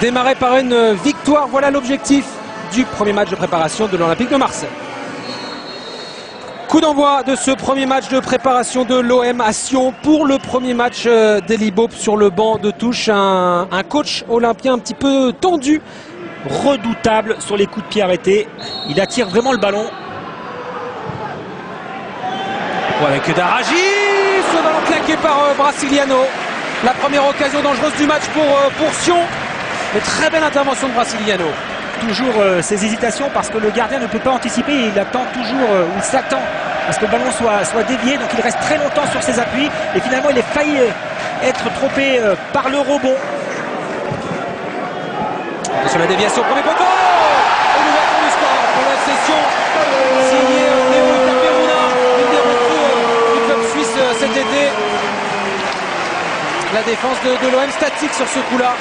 Démarrer par une victoire, voilà l'objectif du premier match de préparation de l'Olympique de Marseille. Coup d'envoi de ce premier match de préparation de l'OM à Sion pour le premier match d'Elie Bopp sur le banc de touche. Un coach olympien un petit peu tendu. Redoutable sur les coups de pied arrêtés. Il attire vraiment le ballon. Avec Daragi, ce ballon claqué par Brasiliano. La première occasion dangereuse du match pour Sion. Mais très belle intervention de Brasiliano. Toujours ses hésitations parce que le gardien ne peut pas anticiper. Il attend toujours, il s'attend à ce que le ballon soit dévié. Donc il reste très longtemps sur ses appuis. Et finalement il est failli être trompé par le rebond. Sur la déviation, premier poteau. Et l'ouverture du score pour la session. Signé Léo Itaperuna, une des recrues du club suisse cet été. La défense de l'OM statique sur ce coup-là.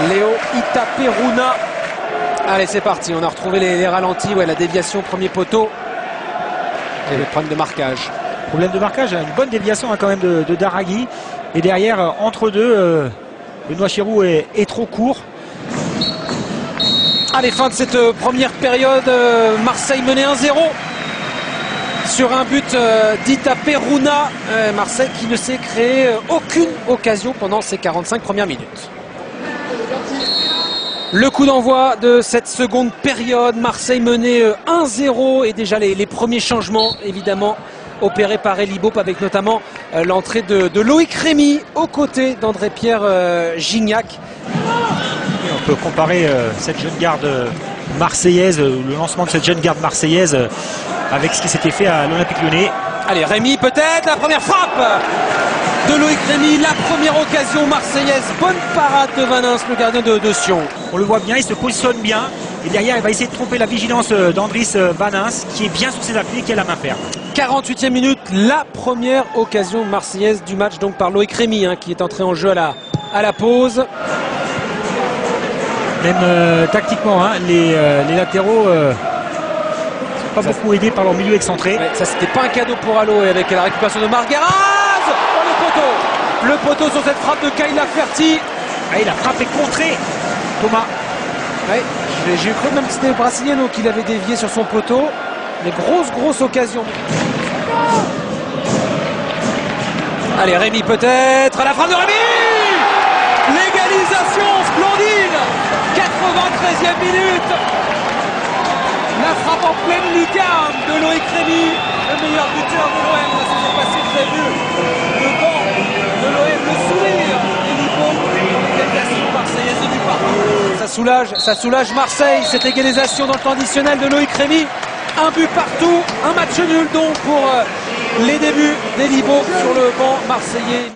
Léo Itaperuna. Allez, c'est parti. On a retrouvé les ralentis. Ouais, la déviation, premier poteau. Et le problème de marquage. Problème de marquage, une bonne déviation quand même de Daragi. Et derrière, entre deux, Benoît Chirou est trop court. Allez, fin de cette première période. Marseille menait 1-0 sur un but d'Itaperuna. Marseille qui ne s'est créé aucune occasion pendant ces 45 premières minutes. Le coup d'envoi de cette seconde période, Marseille menait 1-0 et déjà les premiers changements évidemment opérés par Elie Bopp avec notamment l'entrée de Loïc Rémy aux côtés d'André-Pierre Gignac. Et on peut comparer cette jeune garde marseillaise, le lancement de cette jeune garde marseillaise avec ce qui s'était fait à l'Olympique Lyonnais. Allez, Rémy peut-être, la première frappe de Loïc Rémy, la première occasion marseillaise, bonne parade de Vanins, le gardien de Sion. On le voit bien, il se positionne bien et derrière il va essayer de tromper la vigilance d'Andris Vanins qui est bien sur ses appuis et qui a la main ferme. 48e minute, la première occasion marseillaise du match donc par Loïc Rémy qui est entré en jeu à la pause. Même tactiquement, les latéraux sont pas beaucoup aidés par leur milieu excentré. Ouais, ça c'était pas un cadeau pour Allo et avec la récupération de Margaraz. Le poteau sur cette frappe de Kayla Ferti. Et la frappe est contrée, Thomas. Ouais, j'ai cru même que c'était Brasiliano qui l'avait dévié sur son poteau. Mais grosse occasion. Allez, Rémy peut-être. La frappe de Rémy. L'égalisation splendide. 93e minute. La frappe en pleine lucarne de Loïc Rémy, le meilleur buteur de l'OM. Ça s'est passé très vu. Le banc de l'OM, le sourire d'Elie Bopp dans l'égalisation marseillaise de but partout. Ça soulage Marseille, cette égalisation dans le temps additionnel de Loïc Rémy. Un but partout, un match nul donc pour les débuts d'Elie Bopp sur le banc marseillais.